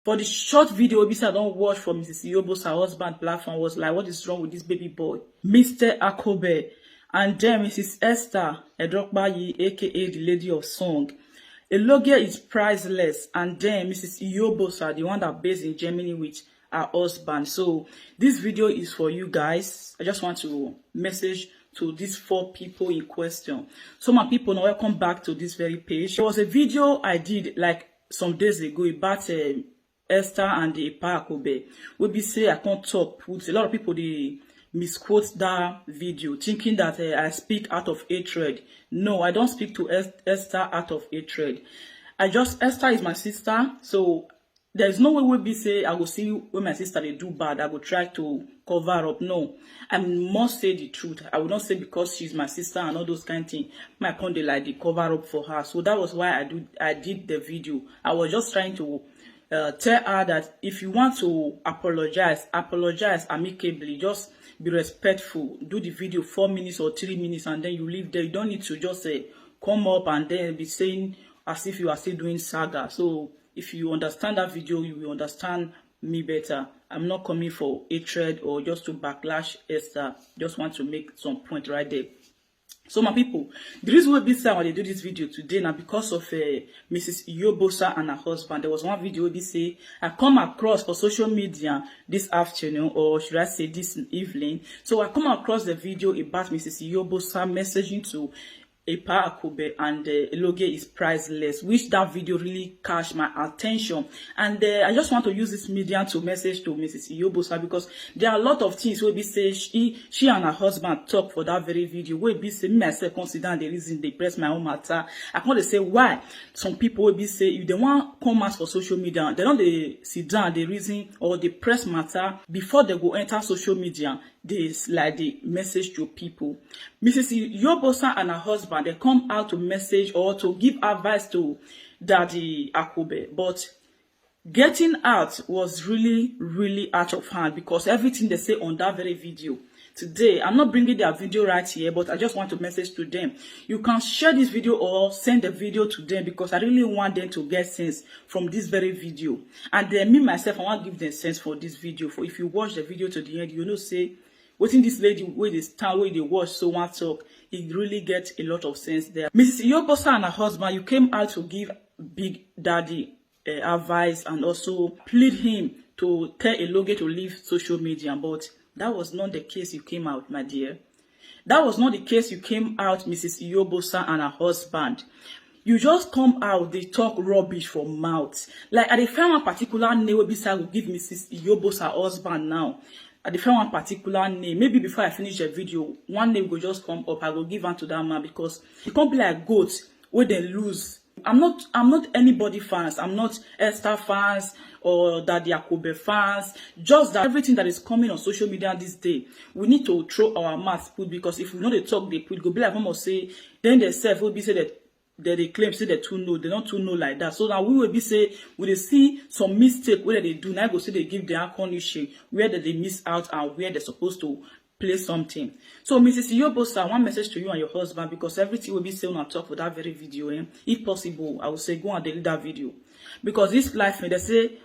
For the short video I don't watch from Mrs. Iyobosa husband platform was like, what is wrong with this baby boy? Mr. Akobe. And then Mrs. Esther Edokbayi, aka the Lady of Song. Eloge is priceless. And then Mrs. Iyobosa, the one that based in Germany with her husband. So this video is for you guys. I just want to message to these 4 people in question. So my people, now welcome back to this very page. There was a video I did like some days ago about Esther and the Akobe. We be say I can't talk. With a lot of people they misquote that video, thinking that I speak out of hatred. No, I don't speak to Esther out of hatred. Esther is my sister, so there's no way we be say I will see when my sister they do bad, I will try to cover up. No, I must say the truth. I will not say because she's my sister and all those kind of things, my can't like the cover up for her. So that was why I did the video. I was just trying to tell her that if you want to apologize amicably. Just be respectful. Do the video 4 minutes or 3 minutes and then you leave there. You don't need to just come up and then be saying as if you are still doing saga. So if you understand that video, you will understand me better. I'm not coming for hatred or just to backlash Esther. Just want to make some point right there. So my people, the reason why why they do this video today now because of Mrs. Iyobosa and her husband. There was one video they say I come across for social media this afternoon, or should I say this evening. So I come across the video about Mrs. Iyobosa messaging to Akobe and Eloge is priceless, which that video really catch my attention. And I just want to use this medium to message to Mrs. Iyobosa because there are a lot of things where we say she and her husband talk for that very video. Where we say me myself consider the reason they press my own matter. I can't say why some people will be say if they want come out for social media, they don't they sit down the reason or the press matter before they go enter social media. This like the message to people. Mrs. Iyobosa and her husband, they come out to message or to give advice to Daddy Akobe, but getting out was really out of hand because everything they say on that very video. Today, I'm not bringing their video right here, but I just want to message to them. You can share this video or send the video to them because I really want them to get sense from this very video. And then me myself, I want to give them sense for this video. For if you watch the video to the end, you know say waiting this lady where they stand, where they watch so one talk, it really gets a lot of sense there. Mrs. Iyobosa and her husband, you came out to give Big Daddy advice and also plead him to tell Eloge to leave social media, but that was not the case you came out, my dear. That was not the case you came out, Mrs. Iyobosa and her husband. You just come out, they talk rubbish from mouth. Like I found one particular name where I will give Mrs. Iyobosa husband now. I found one particular name. Maybe before I finish the video, one name will just come up. I will give one to that man because it can't be like goats where they lose. I'm not anybody fans. I'm not Esther fans or Daddy Akobe fans. Just that everything that is coming on social media this day, we need to throw our mouths put because if we know they talk, they put go be like one must say, then they self will be say that they claim say they too know, they don't too know like that. So now we will be say we will see some mistake where they do. Now go say they give their condition where they miss out and where they're supposed to play something. So Mrs. Iyobosa, one message to you and your husband because everything will be said on top for that very video. If possible, I will say go and delete that video. Because this life, they say,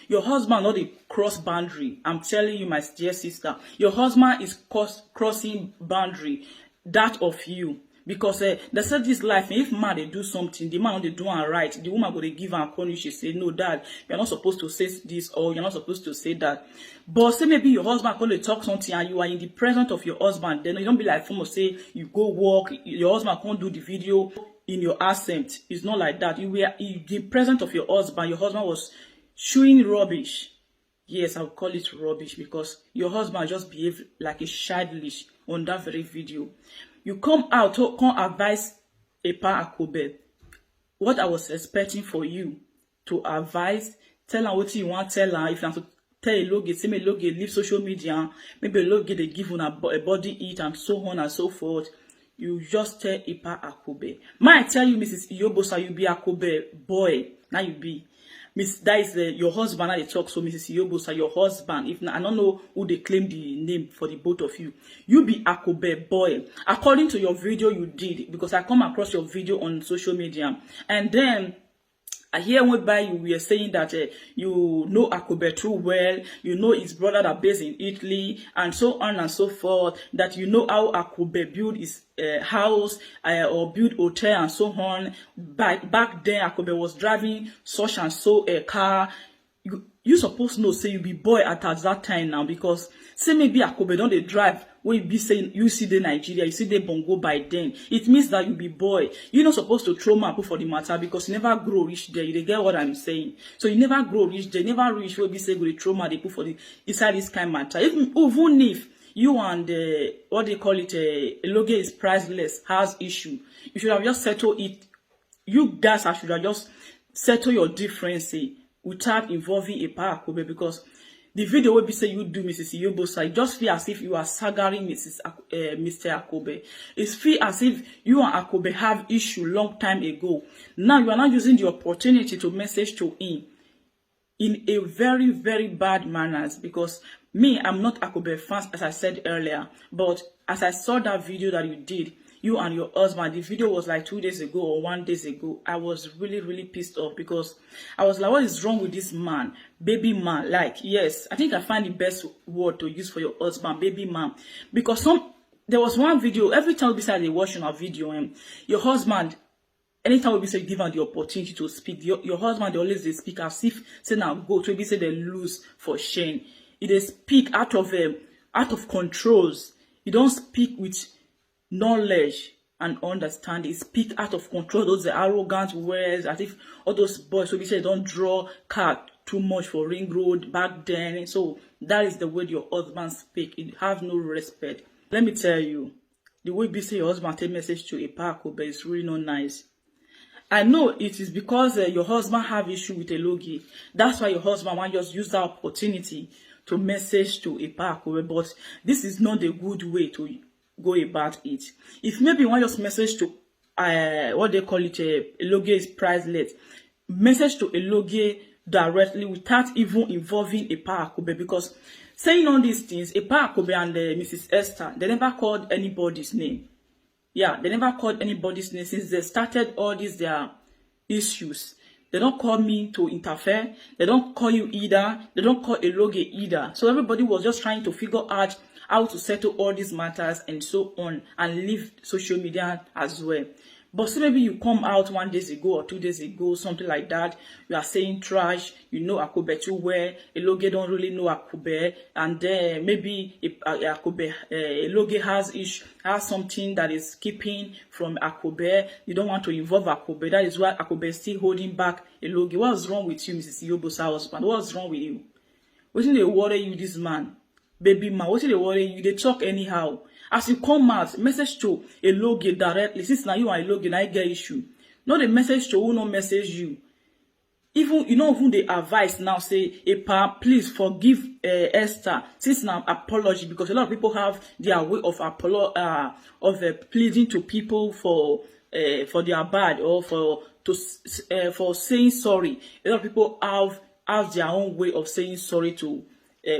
your husband not a cross boundary. I'm telling you, my dear sister, your husband is crossing boundary, that of you. Because they said this life, if man they do something, the man they do and right, the woman go they give her punish. She say, no, dad, you're not supposed to say this or you're not supposed to say that. But say maybe your husband call you talk something and you are in the presence of your husband, then you don't be like from say you go walk, your husband can't do the video in your accent. It's not like that. You were in the presence of your husband was chewing rubbish. Yes, I would call it rubbish because your husband just behaved like a childish on that very video. You come out to come advise Akobe. What I was expecting for you to advise, tell her what you want, tell her if you want to tell Eloge, say Eloge leave social media, maybe Eloge they give her a body eat and so on and so forth. You just tell Akobe. Might tell you, Mrs. Iyobosa, you be Akobe boy. Now you be. That is your husband that they talk. So Mrs. Iyobosa, your husband. If I don't know who they claim the name for the both of you. You be Akobe boy. According to your video you did, because I come across your video on social media. And then I hear whereby you were saying that you know Akobe too well, you know his brother that based in Italy, and so on and so forth, that you know how Akobe built his house or built hotel and so on. Back then, Akobe was driving such and so a car. You supposed to know, say you be boy at that time now, because say maybe Akobe don't they drive when you be saying you see the Nigeria, you see the Bongo by then. It means that you be boy. You're not supposed to throw my for the matter, because you never grow rich there. You get what I'm saying? So you never grow rich there, never reach where be say go the trauma they put for the inside this kind of matter. Even if you and what they call it, Eloge is priceless, has issue, you should have just settled it. You guys should have just settle your difference without involving a Akobe, because the video will be say you do Mrs. Iyobosa, it just feel as if you are saggering Mr. Akobe. It feel as if you and Akobe have issue long time ago. Now you are not using the opportunity to message to him in a very, very bad manners, because me, I'm not Akobe fans, as I said earlier, but as I saw that video that you did, you and your husband, the video was like 2 days ago or 1 day ago, I was really, really pissed off, because I was like, what is wrong with this man? Baby man. Like, yes, I think I find the best word to use for your husband, baby man. Because there was one video, every time we started watching a video, your husband, anytime we say give them the opportunity to speak, your husband, they always they speak as if say now go to be say they lose for shame. They speak out of controls. You don't speak with knowledge and understanding. Speak out of control. Those are arrogant words, as if all those boys will be say don't draw card too much for ring road back then. So that is the way your husband speak. You have no respect. Let me tell you, the way you say your husband take message to a Akobe is really not nice. I know it is because your husband have issue with Eloge. That's why your husband want just use that opportunity to message to a Akobe. But this is not a good way to go about it. If maybe you want just message to what they call it, Eloge is priceless, message to Eloge directly without even involving a Akobe, because saying all these things, a Akobe and Mrs. Esther, they never called anybody's name. Yeah, they never called anybody's name since they started all these their issues. They don't call me to interfere. They don't call you either. They don't call Eloge either. So everybody was just trying to figure out how to settle all these matters and so on, and leave social media as well. But so maybe you come out 1 day ago or 2 days ago, something like that, you are saying trash, you know Akobe too well, Eloge don't really know Akobe, and then maybe Akobe, Eloge has something that is keeping from Akobe. You don't want to involve Akobe. That is why Akobe is still holding back Eloge. What's wrong with you, Mrs. Iyobosa husband? What's wrong with you? What's they worry you, this man? Baby man, what they worry you? They talk anyhow. As you come out, message to Eloge directly. Since now you and Eloge, I get issue. Not the message to who no message you. Even you know who they advise now say, Epa, please forgive Esther. Since now apology, because a lot of people have their way of pleading to people for their bad, or for saying sorry. A lot of people have their own way of saying sorry to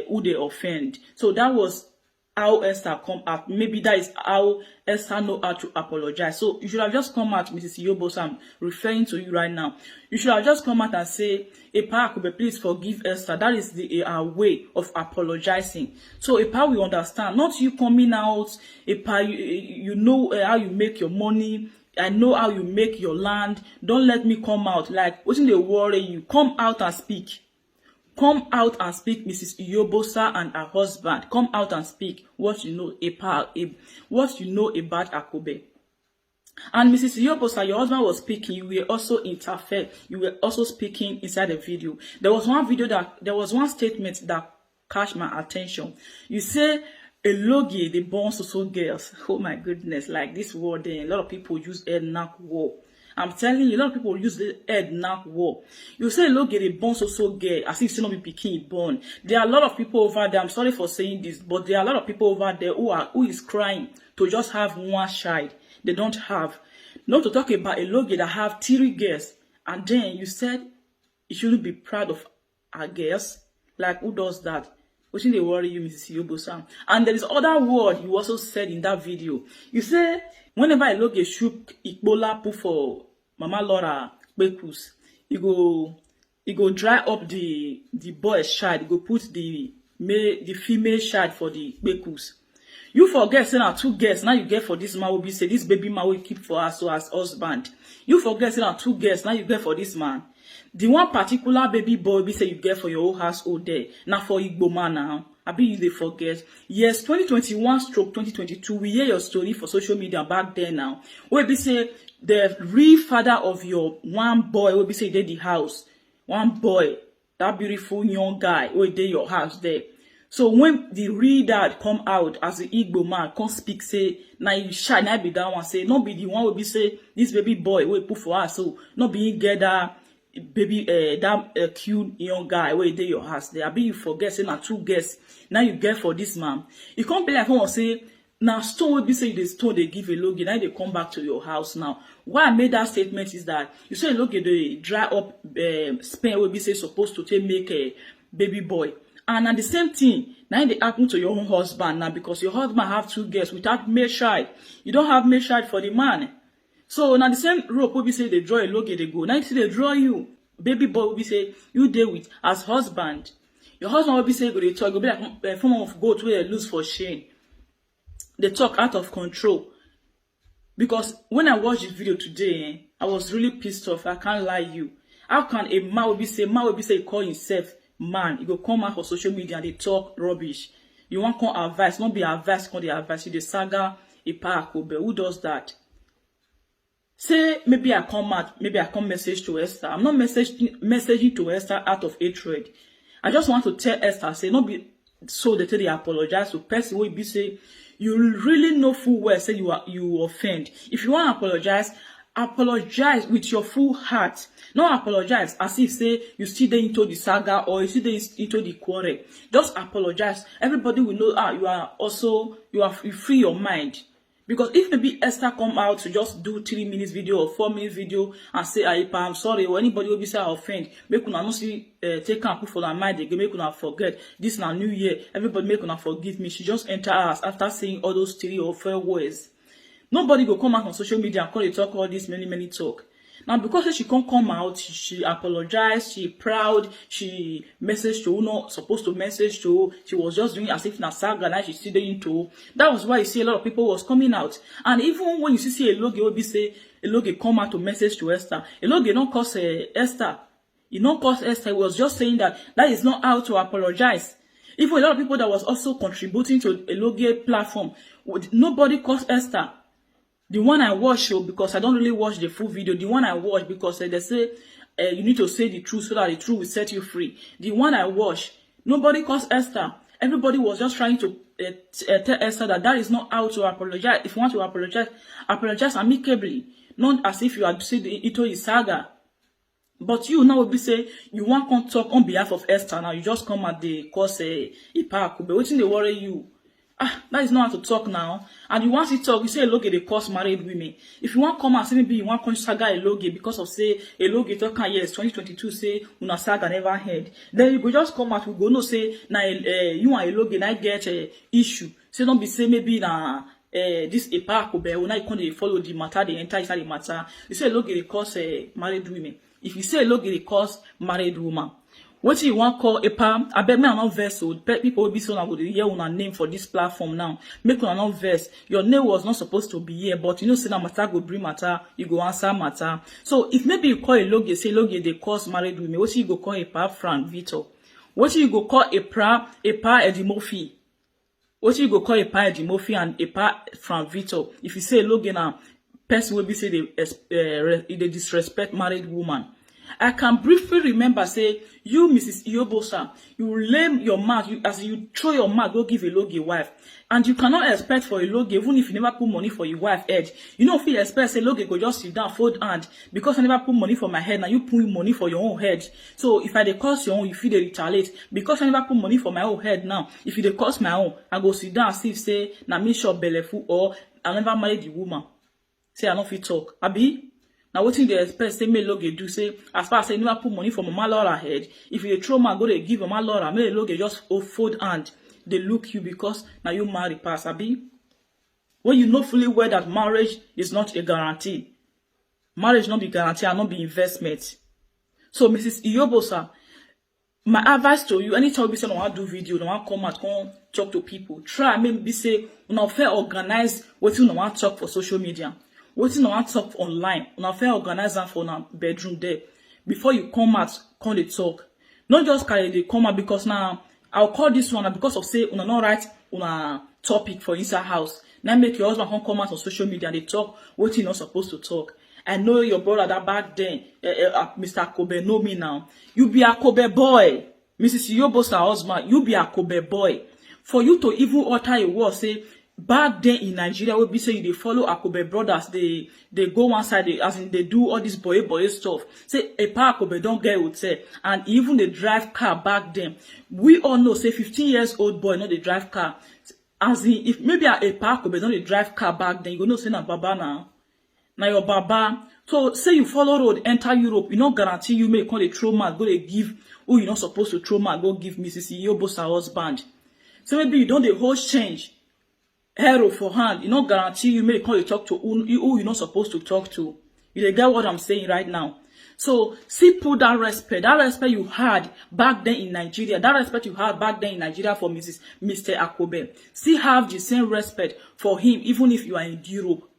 who they offend. So that was how Esther come out. Maybe that is how Esther know how to apologize. So you should have just come out, Mrs. Iyobosa, I'm referring to you right now. You should have just come out and say, Epa, please forgive Esther. That is the way of apologizing. So Epa will understand. Not you coming out, Epa, you know how you make your money. I know how you make your land. Don't let me come out. Like, what's in the worry you? Come out and speak. Come out and speak, Mrs. Iyobosa and her husband. Come out and speak what you know what you know about Akobe. And Mrs. Iyobosa, your husband was speaking. You were also interfere. You were also speaking inside the video. There was one statement that catch my attention. You say Eloge, the born so girls. Oh my goodness, like this word. A lot of people use knock war. I'm telling you, a lot of people use the head knock war. You say look at a born so girl as if it's not be picking born. There are a lot of people over there. I'm sorry for saying this, but there are a lot of people over there who is crying to just have one child. They don't have. Not to talk about a Eloge that have 3 girls, and then you said you shouldn't be proud of our girls. Like, who does that? What they worry you, Mrs. Iyobosa? And there is other word you also said in that video. You say whenever Eloge shook Ikbola put for Mama Laura Bekus, you go dry up the boy's child, you go put the female child for the bekus. You forget say na 2 girls now you get for this man will be say this baby man will keep for us so as husband. You forget say na 2 girls now you get for this man. The one particular baby boy be say you get for your whole household there. Now for Igbo man now. I be you they forget. Yes, 2021/2022, we hear your story for social media back there now. Where be say the real father of your one boy will be say they the house. One boy, that beautiful young guy, where they your house there. So when the real dad come out as the Igbo man, come speak, say, now you shine, I be that one, say, not be the one will be say, this baby boy will put for us, so not being get that baby, that cute young guy where they your house there. I be you forget, say, now 2 guests, now you get for this man. You can't be like, I say, now stone will be say, the stone they give a logo, now they come back to your house now. Why I made that statement is that, you say, look at the dry up sperm will be say, supposed to take make a baby boy. And at the same thing, now they happen to your own husband now because your husband have 2 girls without male child. You don't have male child for the man. So now the same rope will be say they draw a logo they go. Now they draw you. Baby boy will be say you deal with as husband. Your husband will be say go they talk, go be like a form of goat where they lose for shame. They talk out of control. Because when I watched this video today, I was really pissed off. I can't lie you. How can a man will be say call himself man, you go come out for social media and they talk rubbish. You want come advice, not be advice, come the advice. You the saga a paracobe. Who does that? Say maybe I come out, maybe I come message to Esther. I'm not messaging to Esther out of hatred. I just want to tell Esther, say not be so they tell they apologize to person will be say you really know full well say you offend. If you want to apologize with your full heart. Not apologize as if say you still there into the saga or you still there into the quarrel. Just apologize. Everybody will know you free your mind. Because if maybe Esther come out to just do 3 minutes video or 4 minutes video and say I'm sorry, or anybody will be say I offend, make una not see take and put for their mind again, make una forget this na new year. Everybody make una forgive me. She just enter us after saying all those 3 or 4 words. Nobody go come out on social media and call it talk all this many talk. Now, because she can't come out, she apologized, she proud, she messaged to who not supposed to message to, she was just doing as if na saga, now she's still into. That was why you see a lot of people was coming out. And even when you see a logo, will be say, a logo come out to message to Esther. A logo don't cause Esther. It don't cause Esther. It was just saying that is not how to apologize. Even a lot of people that was also contributing to a logo platform, nobody caused Esther. The one I watch, because I don't really watch the full video, the one I watch because they say you need to say the truth so that the truth will set you free. The one I watch, nobody calls Esther. Everybody was just trying to tell Esther that is not how to apologize. If you want to apologize, apologize amicably, not as if you had said into the saga. But you now will be say you want to talk on behalf of Esther. Now you just come at the cause Ipa, but waiting they worry you. That is not how to talk now. And you want to talk, you say a loge they cause married women. If you want to come and say maybe you want to saga a loge because of say a loge talk yes 2022 say una saga never heard. Then you go just come out, we go no say na you and a loge na get issue. Say don't be say maybe na this a park obe when I can follow the matter, they enter inside the matter. You say a loge they cause married women. If you say a loge they cause married woman. What you want call a palm? I bet me are not vessel. People will be so now go to hear una name for this platform now. Make una not verse. Your name was not supposed to be here, but you know, say that matter go bring matter, you go answer matter. So if maybe you call a loge, say loge they cause married women. What you go call a pa Frank Vito? What you go call a pa Edimofi? What you go call a pa Edimofi and a pa Frank Vito? If you say loge now, person will be say they disrespect married woman. I can briefly remember say you Mrs. Iyobosa, you lame your mouth, as you throw your mouth, go give a loge wife. And you cannot expect for a loge, even if you never put money for your wife head. You know if you expect say loge go just sit down, fold hand, because I never put money for my head, now you put money for your own head. So if I dey cost your own, you feel they retaliate. Because I never put money for my own head now, if you dey cost my own, I go sit down see if say na me shop belleful or I never married the woman. Say I no fit talk. Abi? Now what they expect say me loge do say as far as say never put money for Mama Laura head. If you throw man go they give Mama Laura, me loge just fold hand. They look you because now you marry pass abi. When you know fully well that marriage is not a guarantee. Marriage not be guarantee and not be investment. So Mrs. Iyobosa, my advice to you, anytime you say no want do video, no want come out, come talk to people, try maybe say una fair organize wetin no want talk for social media, wetin no want talk online, una fair organize am for una bedroom there before you come out, come dey talk. Not just carry dey come out because now I'll call this one because of say una not write una topic for inside house. Now make your husband come out on social media and they talk what you not supposed to talk. I know your brother that back then, Mr. Akobe, know me now. You be a Kobe boy. Mrs. Iyobosa husband, you be a Kobe boy. For you to even utter a word, say, back then in Nigeria, we be say they follow Akobe brothers, they go one side, as in they do all this boy stuff. Say, a pa Akobe don't get would say, and even they drive car back then. We all know, say, 15 years old boy, not they drive car. As in, if maybe a pa Akobe don't they drive car back then, you go know say na baba now. Now your baba. So say you follow road, enter Europe, you not guarantee you may call a throw mark, go they give who you not supposed to throw mark, go give Mrs. Iyobosa husband. So maybe you don't the whole change. Hero for hand, you not guarantee you may call you talk to who you not supposed to talk to. You get what I'm saying right now. So see put that respect you had back then in Nigeria, that respect you had back then in Nigeria for Mr. Akobe. See have the same respect for him even if you are in Europe.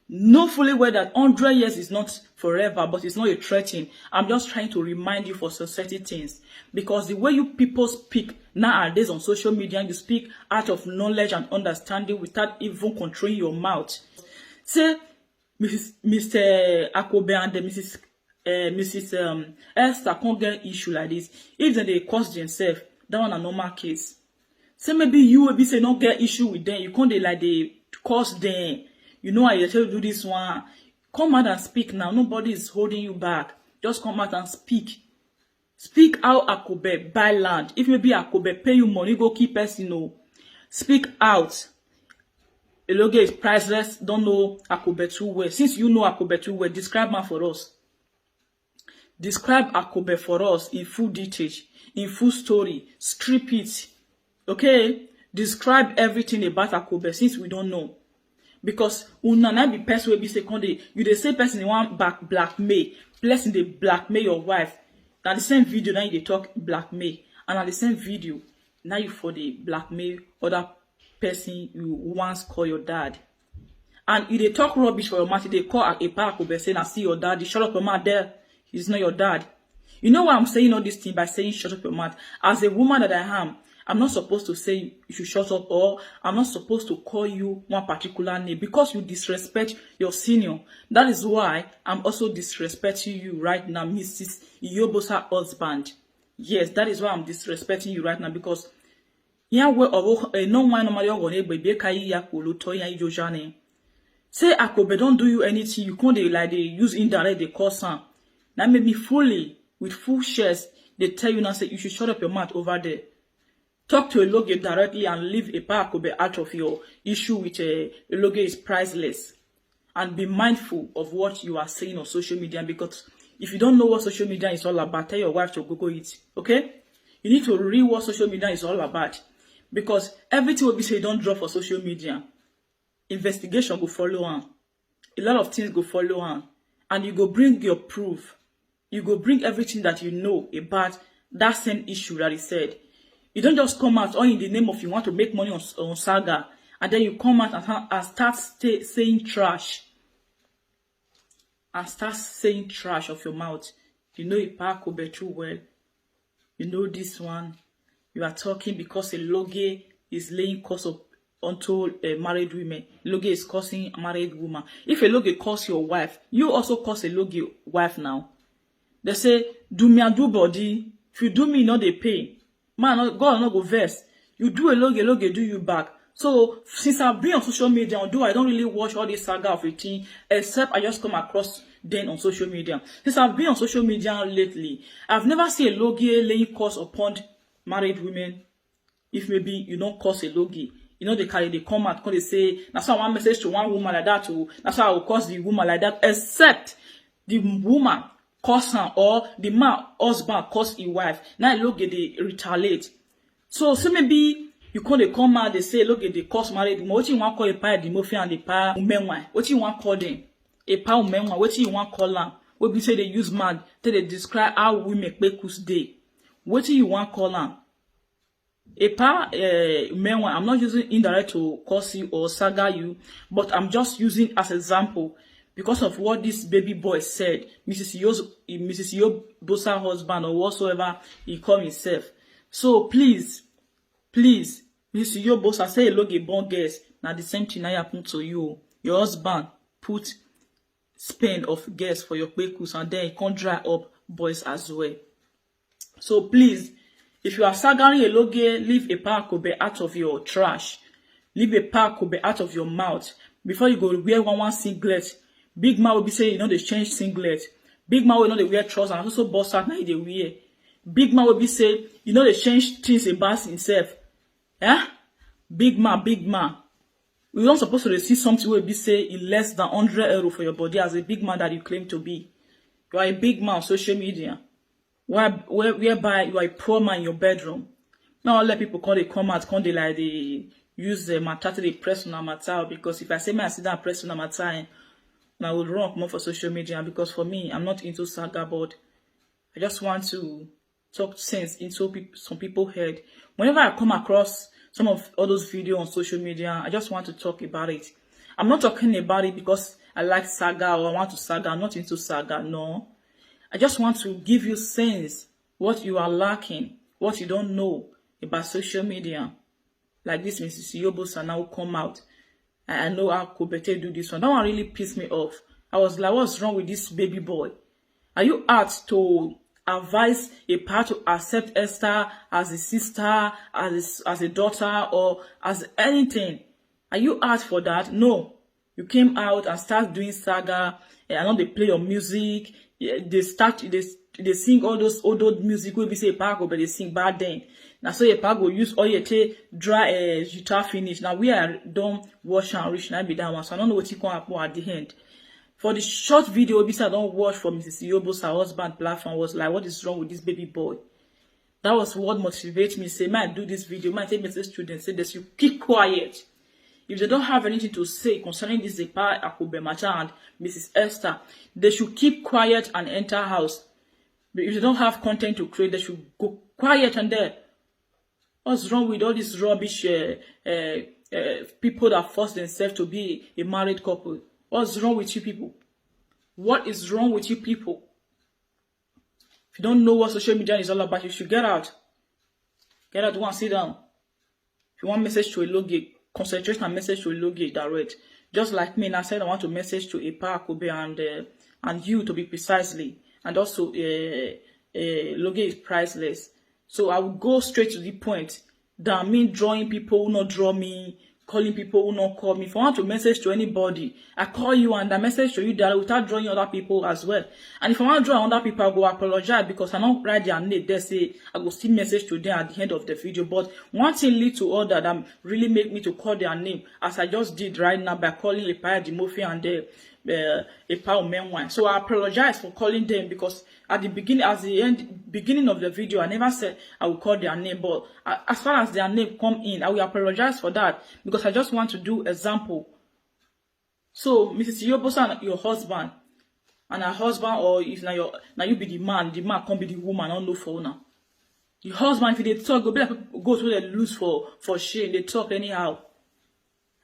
Know fully well that 100 years is not forever, but it's not a threatening. I'm just trying to remind you for society things. Because the way you people speak nowadays on social media, you speak out of knowledge and understanding without even controlling your mouth. Say, Mr. Akobe and Mrs. Esther can't get issue like this. If they cause themselves, that one a normal case. Say maybe you will be say not get issue with them. You can't like they cause them. You know I tell you do this one. Come out and speak now. Nobody is holding you back. Just come out and speak. Speak out Akobe buy land. If maybe Akobe pay you money, go keep person no. Speak out. Eloge is priceless. Don't know Akobe too well. Since you know Akobe too well, describe man for us. Describe Akobe for us in full detail, in full story. Script it. Okay? Describe everything about Akobe since we don't know. Because una na be person will be second you the same person you want blackmail, plus in the blackmail your wife. Now the same video now you talk blackmail, and on the same video now you for the blackmail other person you once call your dad. And if they talk rubbish for your mouth, they call a park over saying I see your daddy, shut up your mouth there. He's not your dad. You know why I'm saying all this thing by saying shut up your mouth? As a woman that I am, I'm not supposed to say you should shut up, or I'm not supposed to call you one particular name because you disrespect your senior. That is why I'm also disrespecting you right now, Mrs. Iyobosa husband. Yes, that is why I'm disrespecting you right now because no one normally say Akobe don't do you anything, you can't like they use indirect they call some. That made me fully with full shares. They tell you now say you should shut up your mouth over there. Talk to Eloge directly and leave a Akobe out of your issue with Eloge is priceless. And be mindful of what you are saying on social media because if you don't know what social media is all about, tell your wife to Google it. Okay? You need to read what social media is all about. Because everything will be said don't drop for social media. Investigation will follow on. A lot of things go follow on. And you go bring your proof. You go bring everything that you know about that same issue that is said. You don't just come out all in the name of you want to make money on Saga, and then you come out and start saying trash. And start saying trash of your mouth. You know Akobe too well. You know this one. You are talking because Eloge is laying curse onto married women. Eloge is cursing a married woman. If Eloge curse your wife, you also curse Eloge wife now. They say, do me and do body. If you do me, not they pay. Man, God not go verse. You do Eloge do you back. So since I've been on social media, although I don't really watch all this saga of a thing, except I just come across them on social media. Since I've been on social media lately, I've never seen Eloge laying curse upon married women. If maybe you don't curse Eloge, you know they come out, they say, that's why one message to one woman like that, too. That's why I will curse the woman like that, except the woman curse her or the man husband curse his wife. Now look at they retaliate. So maybe you can't come out, they say look at the curse married woman. What you want call a pa the mafia and the pa umenwa? What you want call them? A pa umenwa? What you want call them? wey be say they use man till they describe how women kpekus dey. Wetin you want call am? Meanwhile, I'm not using indirect to curse you or saga you, but I'm just using as example because of what this baby boy said, Mrs. Iyobosa husband or whatsoever he call himself. So please, Mrs. Iyobosa say loge born girls. Now the same thing that happened to you. Your husband put spend of girls for your kpekus and then he can't dry up boys as well. So please, if you are sagaring a loge, leave a parakobe out of your trash. Leave a parakobe out of your mouth. Before you go wear one singlet. Big man will be saying, you know, they change singlet. Big man will know they wear trousers and also boss out now they wear. Big man will be saying, you know, they change things about himself. Eh? Big man. We don't supposed to see something will be say in less than 100 euro for your body as a big man that you claim to be. You are a big man on social media. Whereby you are a poor man in your bedroom. Now let people come out, like they use the matter to press on a matter, because if I say I sit down press on a matter, and I would run more for social media, because for me, I'm not into saga board. I just want to talk sense into some people's head. Whenever I come across some of all those videos on social media, I just want to talk about it. I'm not talking about it because I like saga or I want to saga. I'm not into saga, no. I just want to give you sense, what you are lacking, what you don't know about social media. Like this, Mrs. Iyobosa now come out. I know how Kobete do this one. That one really pissed me off. I was like, what's wrong with this baby boy? Are you asked to advise a part to accept Esther as a sister, as a daughter, or as anything? Are you asked for that? No. You came out and start doing saga, and now they play your music. They sing all those old music. We be say Pago, but they sing bad then. Now so your Pago use all your dry guitar finish. Now we are done wash and reach now be that one. So I don't know what you can happen at the end. For the short video, we I don't watch from Mrs. Iyobosa husband platform was like, what is wrong with this baby boy? That was what motivates me. Say, man, do this video. Man, take message students say this. You keep quiet. If they don't have anything to say concerning this Zepa Akube matter and Mrs. Esther, they should keep quiet and enter house. But if they don't have content to create, they should go quiet and there. What's wrong with all this rubbish people that force themselves to be a married couple? What's wrong with you people? What is wrong with you people? If you don't know what social media is all about, you should get out. Get out, go and sit down. If you want message to a logi, concentrate and message to a logi direct. Just like me, and I said I want to message to Epa Akobe and you to be precisely. And also, logi is priceless. So I will go straight to the point. That mean drawing people who not draw me, calling people who not call me. If I want to message to anybody, I call you and I message to you that without drawing other people as well. And if I want to draw other people, I go apologize because I don't write their name. They say I go still message to them at the end of the video. But one thing lead to other that really make me to call their name, as I just did right now by calling Epaya Dimofi and Epa Omenwan. So I apologize for calling them because at the beginning of the video, I never said I will call their name. But as far as their name come in, I will apologize for that because I just want to do example. So Mrs. Iyobosa and your husband, and her husband, or if now you be the man can't be the woman. I don't know for now. Your husband, if they talk, go to the lose for shame. They talk anyhow.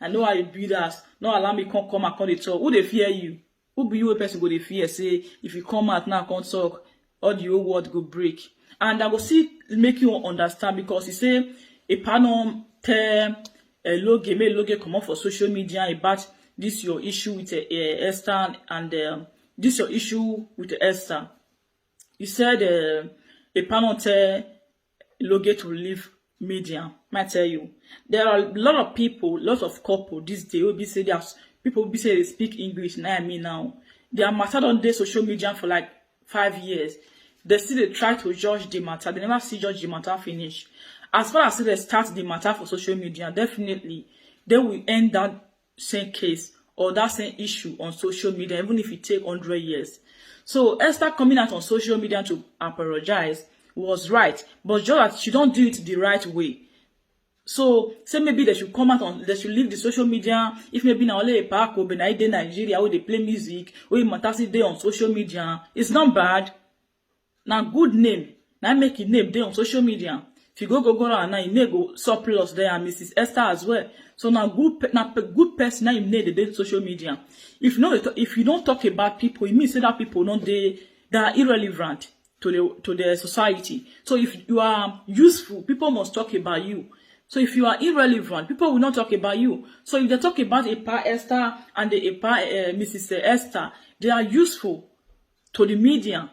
I know how you do that. No allow me come and come they talk. Who they fear you? Who be you a person go they fear? Say if you come out now can't talk, all the whole world go break. And I will see make you understand because he say a panel tell a loge come up for social media about this your issue with Esther and this your issue with Esther. He said a panel tell loge to leave media. I tell you, there are a lot of people, lots of couple this day will be say there's people will be say they speak English. Now I mean now they are mattered on their social media for like 5 years. They still they try to judge the matter. They never see judge the matter finish. As far as they start the matter for social media, definitely they will end that same case or that same issue on social media, even if it take 100 years. So Esther coming out on social media to apologize was right, but just that she don't do it the right way. So say maybe they should come out on, they should leave the social media. If maybe now only a park or Benaide Nigeria where they play music, or Matasi day on social media, it's not bad. Now good name, now make it name day on social media. If you go and now you may go surplus there and Mrs. Esther as well. So now good person now you need the day social media. If you don't talk about people, it means that people don't they are irrelevant to the society. So if you are useful, people must talk about you. So if you are irrelevant, people will not talk about you. So if they talk about Epa Esther and the Epa Mrs. Esther, they are useful to the media.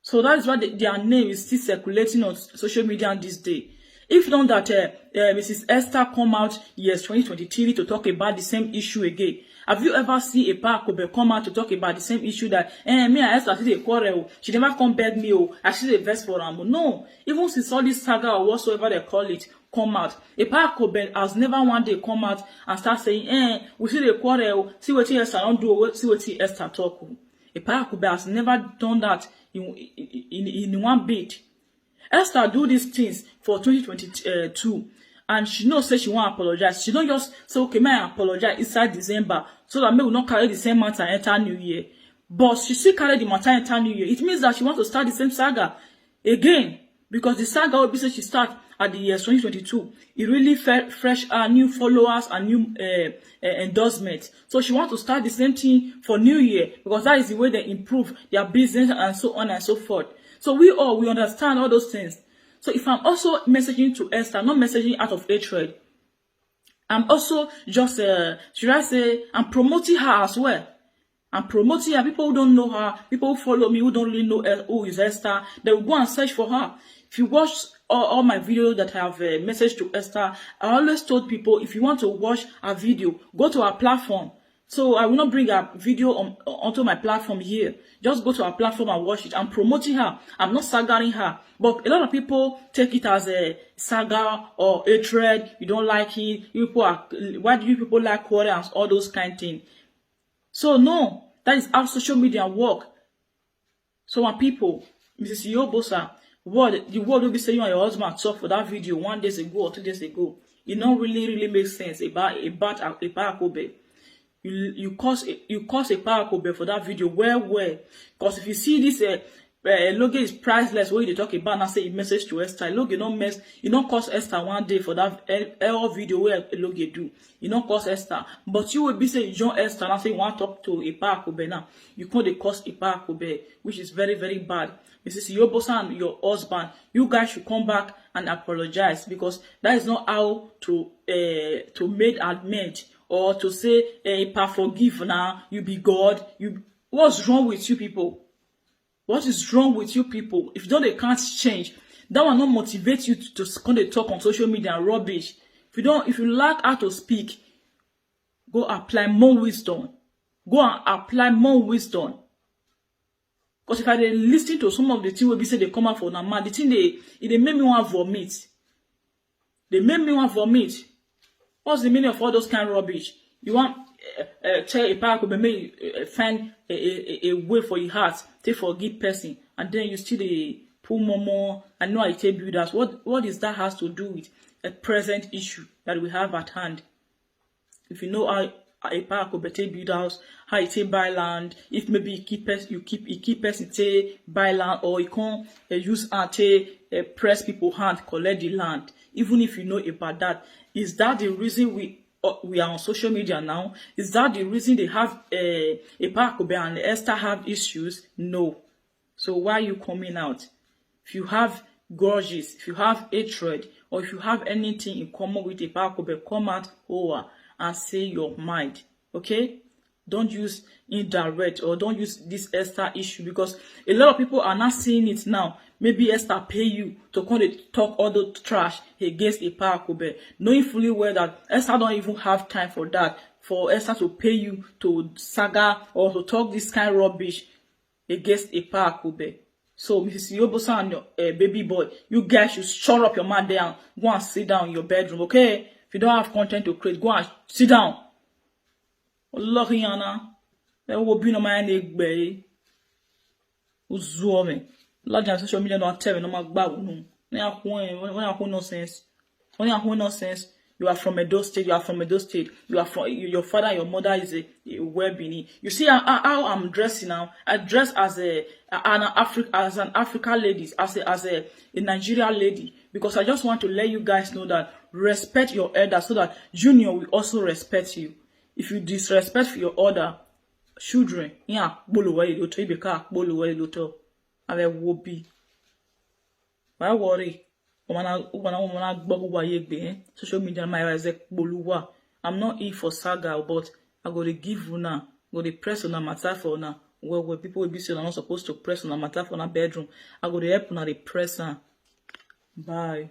So that is why their name is still circulating on social media this day. If not that Mrs. Esther come out years 2023 to talk about the same issue again. Have you ever seen a Kobe come out to talk about the same issue that me and Esther see the quarrel? She never come beg me, I see the verse for her. No, even since all this saga or whatsoever they call it come out, a Kobe has never one day come out and start saying, we see the quarrel, see what Esther don't do, see what Esther talk. A Kobe has never done that in one bit. Esther do these things for 2022. And she knows say she won't apologize. She don't just say, okay, may I apologize inside December so that may will not carry the same matter enter New Year. But she still carry the matter enter New Year. It means that she wants to start the same saga again. Because the saga will be say she start at the year 2022. It really fresh new followers and new endorsements. So she wants to start the same thing for New Year. Because that is the way they improve their business and so on and so forth. So we understand all those things. So if I'm also messaging to Esther, not messaging out of hatred, I'm also just, should I say, I'm promoting her as well. I'm promoting her. People who don't know her, people who follow me, who don't really know who is Esther, they will go and search for her. If you watch all my videos that I have messaged to Esther, I always told people, if you want to watch a video, go to our platform. So I will not bring a video onto my platform here. Just go to our platform and watch it. I'm promoting her. I'm not sagaring her. But a lot of people take it as a saga or hatred. You don't like it. Why do you people like quarrel and all those kind of things? So no, that is how social media work. So my people, Mrs. Iyobosa, the word will be saying you and your husband talk for that video 1 day ago or 2 days ago. It don't really make sense about Kobe. You cause a power Kobe for that video well. Because if you see this logo is priceless, what you talk about and I say a message to Esther, logo you don't cost Esther 1 day for that video where logo do. You don't cost Esther. But you will be saying you join Esther and I say you want to talk to a power Kobe now. You can't they cost a power Kobe, which is very, very bad. Mrs. Iyobosa and your husband, you guys should come back and apologize because that is not how to make amends. Or to say, forgive now, you be God. What's wrong with you people? What is wrong with you people? If they can't change, that will not motivate you to come to talk on social media and rubbish. If you lack how to speak, go apply more wisdom. Go and apply more wisdom. Because if I listen to some of the things we say they come out for now, the thing they make me want to vomit. They make me want to vomit. What's the meaning of all those kind of rubbish? You want tell a park find a way for your heart to forgive person, and then you still the pull more and know I tell builders. What is that has to do with a present issue that we have at hand? If you know how a park will take builders, how you take buy land, if maybe you keep person take buy land, or you can't use and take press people hand collect the land, even if you know about that. Is that the reason we are on social media now? Is that the reason they have a Kobe and Esther have issues? No. So why are you coming out? If you have grudges, if you have hatred, or if you have anything in common with a Kobe, come out over and say your mind. Okay? Don't use indirect or don't use this Esther issue because a lot of people are not seeing it now. Maybe Esther pay you to come and talk all the trash against a power Kobe, knowing fully well that Esther don't even have time for that. For Esther to pay you to saga or to talk this kind of rubbish against a power Kobe. So Mrs. Iyobosa and your baby boy, you guys should shut up your mouth there and go and sit down in your bedroom, okay? If you don't have content to create, go and sit down. Allah yana, there will be no man egg Uzuome. Large social media don't tell me no more bad. When I no sense. Only who nonsense. You are from Edo State. You are from Edo State. You are from your father and your mother is a Webini. You see how I'm dressing now. I dress as an African lady, as a Nigerian lady, because I just want to let you guys know that respect your elders so that Junior will also respect you. If you disrespect your other children, yeah, bolo wa iloto ibeka bolo wa iloto. Ave wobi. Why worry? Social media my boluwa. I'm not here for saga, but I go to give una, go to press on a matter for una. Where people will be saying I'm not supposed to press on a matter for una bedroom. I go to help una the press. Bye.